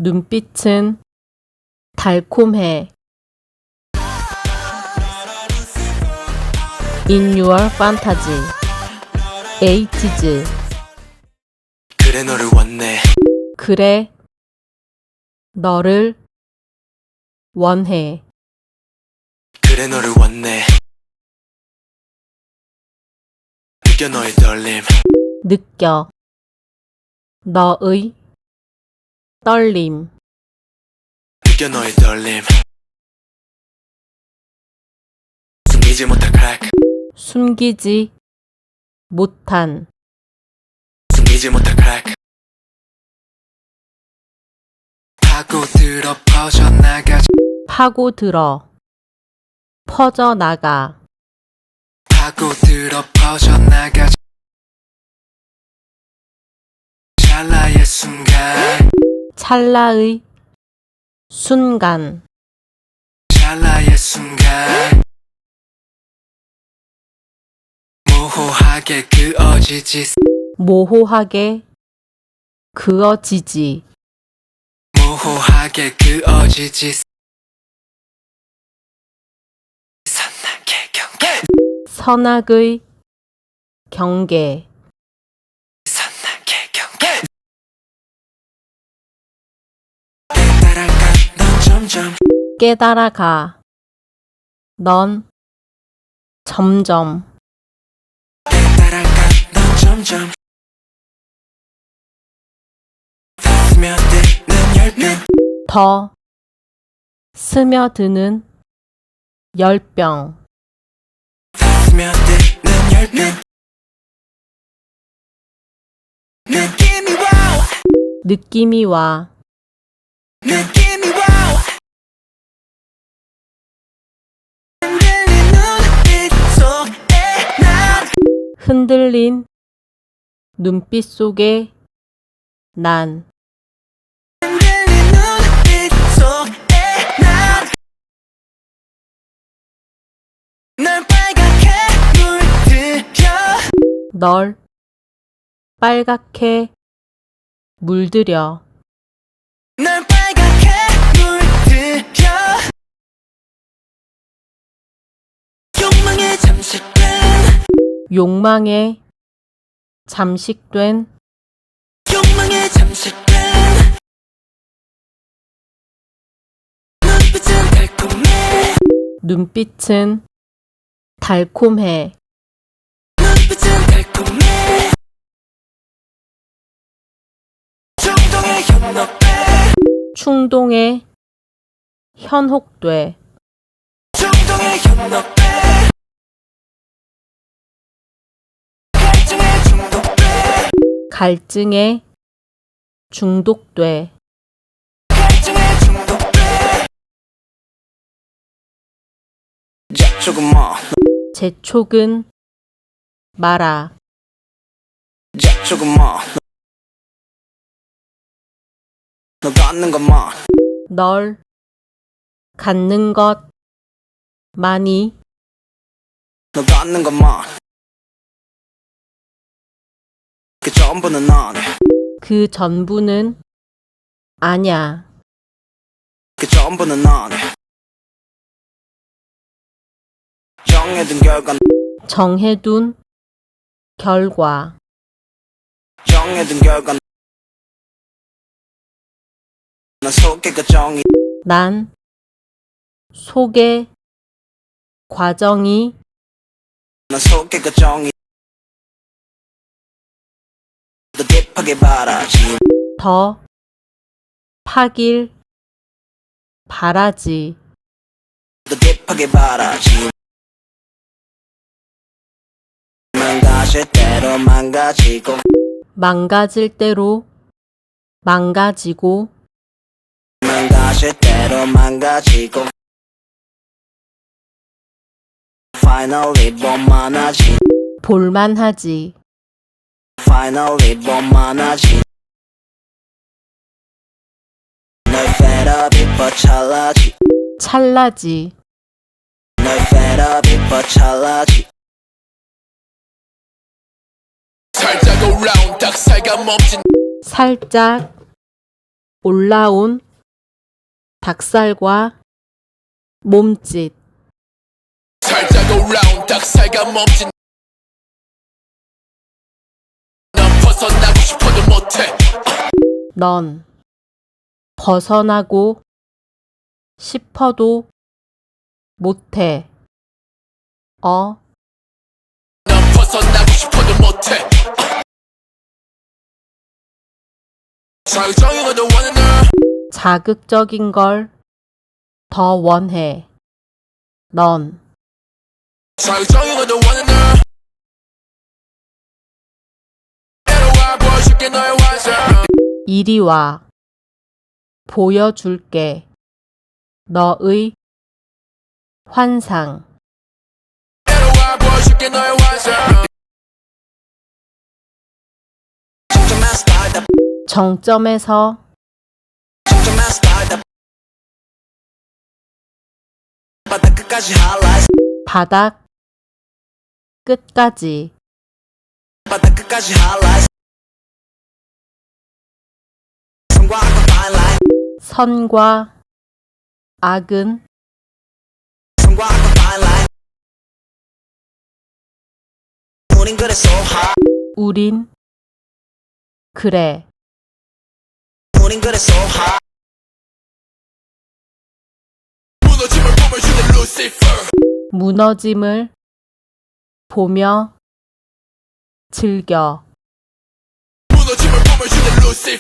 눈빛은 달콤해. In your fantasy, 80s. 그래 너를 원해. 그래, 너를 원해. 그래 너를 원해. 느껴 너의 떨림. 느껴, 너의 떨림. 느껴 너의 떨림. 숨기지 못할 crack. 숨기지 못한, 숨기지 못할 crack. 파고들어 퍼져나가. 파고들어, 퍼져나가. 파고들어 퍼져나가. 찰나의 순간. 찰나의 순간. 찰나의 순간. 모호하게 그어지지. 모호하게 그어지지. 모호하게 그어지지. 선하게 경계. 선악의 경계. 선하게 경계. 따라가 넌 점점. 깨달아가. 넌 점점. 따라가 넌 점점. 스며드는 열병. 더 스며드는 열병. 스며드는 열병. 느낌이 와우. 느낌이 와. 느낌이 와우. 흔들린 눈빛 속에 난. 흔들린 눈빛 속에 난. 흔들린 눈빛 속에 난. 널 빨갛게 물들여. 널 빨갛게 물들여. 널 빨갛게 물들여. 욕망에 잠식된. 욕망에 잠식된. 욕망에 잠식된. 눈빛은 달콤해. 눈빛은 달콤해. 눈빛은 달콤해. 충동에 현혹돼. 충동에 현혹돼. 충동에 현혹돼. 갈증에 중독돼. 갈증에 중독돼. 갈증에 중독돼. 조금만. 재촉은 마라. 조금만. 너 갖는 것만. 널 갖는 것만이. 너 갖는 것만. 그 전부는 난. 그 전부는 아냐. 그 전부는 난. 정해둔 결과. 정해둔 결과. 정해둔 결과. 난 속에 그 정이. 난 속의 과정이. 난 속에 그 정이. 더 딥하게 바라지. 더 파길 바라지. 더 딥하게 바라지. 망가질 대로 망가지고. 망가질 대로 망가지고. 망가질 대로 망가지고. Finally 볼만하지. 볼만하지. Finally 볼만하지. 널 fed up 이뻐 찰나지. 찰나지. 널 fed up 이뻐 찰나지. 살짝 올라온 딱 살감 없진. 살짝 올라온 닭살과 몸짓. 살짝 올라온 닭살과 몸짓 난 벗어나고 싶어도 못해 넌 벗어나고 싶어도 못해. 난 벗어나고 싶어도 못해 자극적인 것도 원해 널 자극적인 걸 더 원해. 넌 자극적인 것도 원해 널 내려와 보여줄게 너의 완성 이리 와. 보여줄게. 너의 환상. 내려와 보여줄게 너의 완성 정점만 스타일다 정점에서 정점만 스타일다 바닥 끝까지 하이라이트 바닥 끝까지 바닥 끝까지 하이라이트 성과 아까 fine line 선과 악은 성과 아까 fine line 우린 그래 so high 우린 그래. 우린 그래 so high 무너짐을 보여주는 루시퍼 무너짐을 보며 즐겨. 무너짐을 보여주는 루시퍼